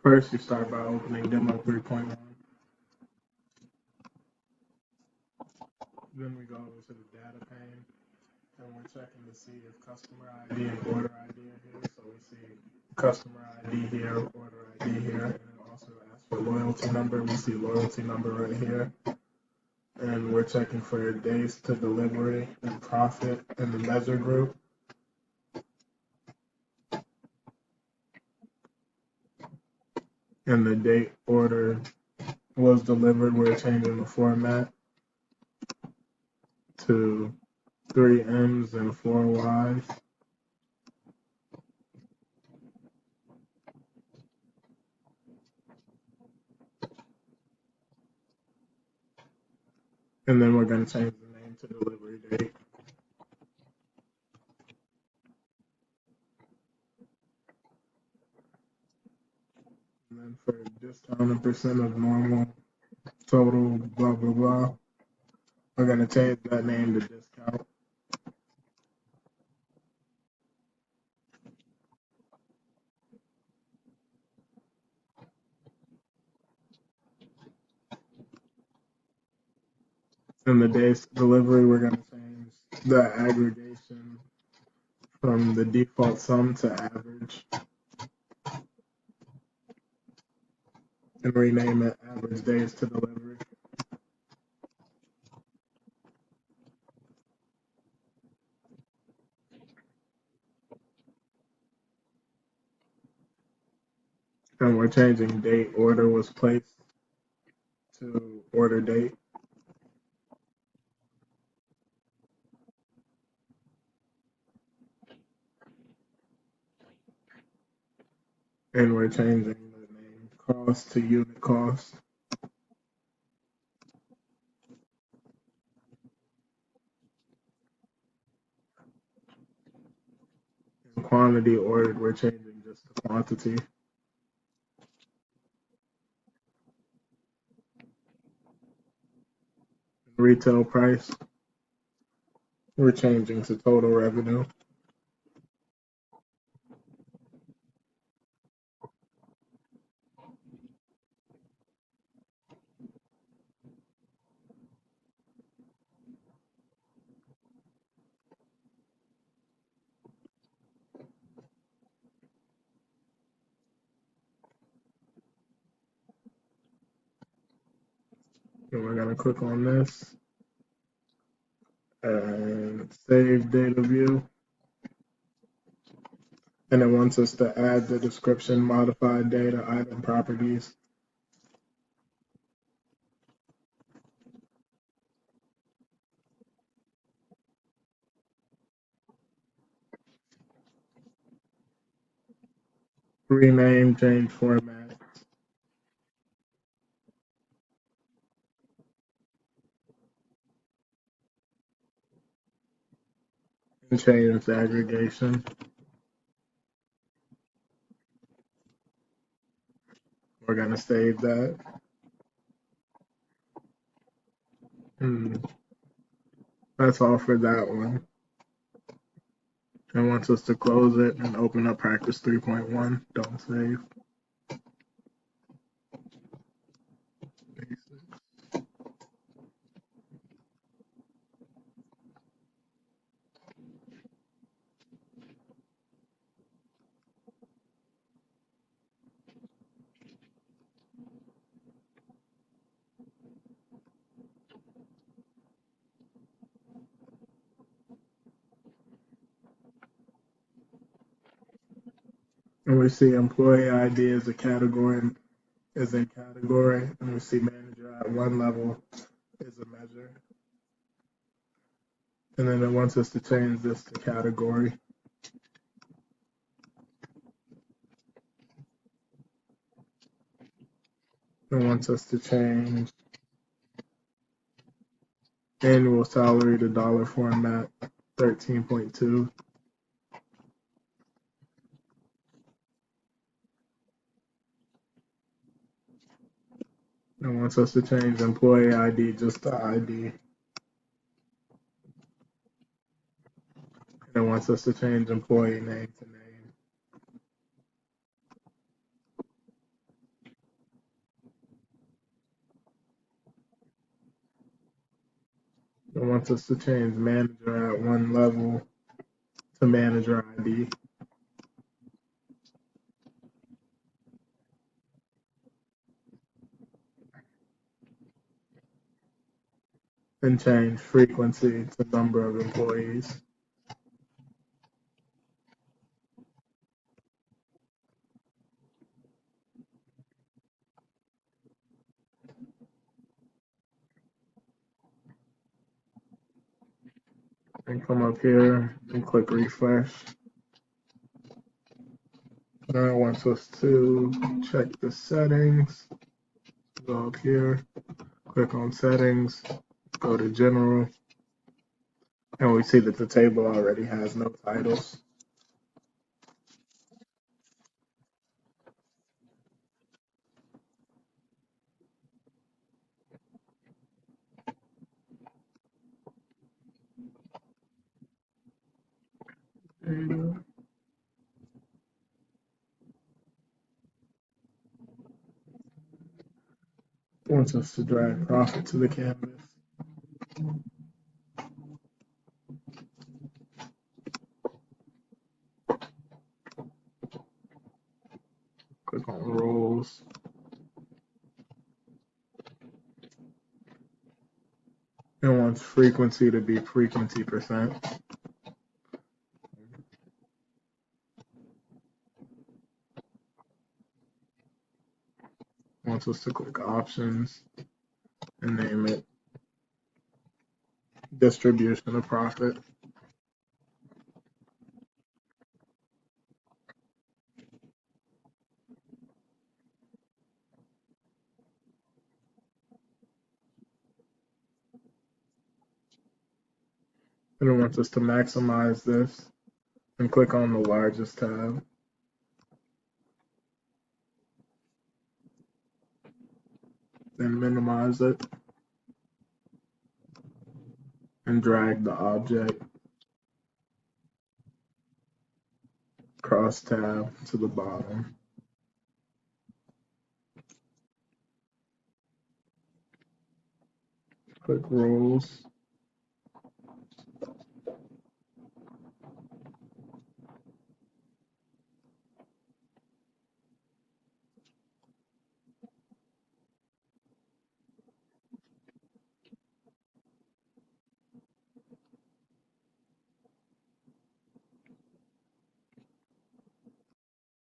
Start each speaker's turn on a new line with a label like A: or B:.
A: First, you start by opening demo 3.1. Then we go over to the data pane, and we're checking to see if customer ID and order ID are here. So we see customer ID here, order ID here, and it also asks for loyalty number. We see loyalty number right here. And we're checking for days to delivery and profit in the measure group. And the date order was delivered, we're changing the format to 3 M's and 4 Y's. And then we're going to change the name to delivery date. And then for discount and percent of normal, total, blah, blah, blah, we're going to change that name to discount. And the days delivery, we're going to change the aggregation from the default sum to average and rename it average days to delivery. And we're changing date order was placed to order date. And we're changing the name cost to unit cost. And quantity ordered, we're changing just the quantity. Retail price, we're changing to total revenue. And we're going to click on this and save data view. And it wants us to add the description, modified data, item properties. Rename, change format. And change the aggregation. We're going to save that. That's all for that one. It wants us to close it and open up practice 3.1. Don't save. And we see employee ID as a category, is in category, and we see manager at one level is a measure. And then it wants us to change this to category. It wants us to change annual salary to dollar format 13.2. It wants us to change employee ID just to ID. It wants us to change employee name to name. wants us to change manager at one level to manager ID. And change frequency to number of employees. And come up here and click refresh. Now it wants us to check the settings. Go up here, click on settings, go to general, and we see that the table already has no titles. Data. Wants us to drag profit to the canvas. Click on roles. And wants frequency to be frequency percent. Wants us to click options and name it distribution of profit. And it wants us to maximize this and click on the largest tab. Then minimize it and drag the object cross tab to the bottom. Click roles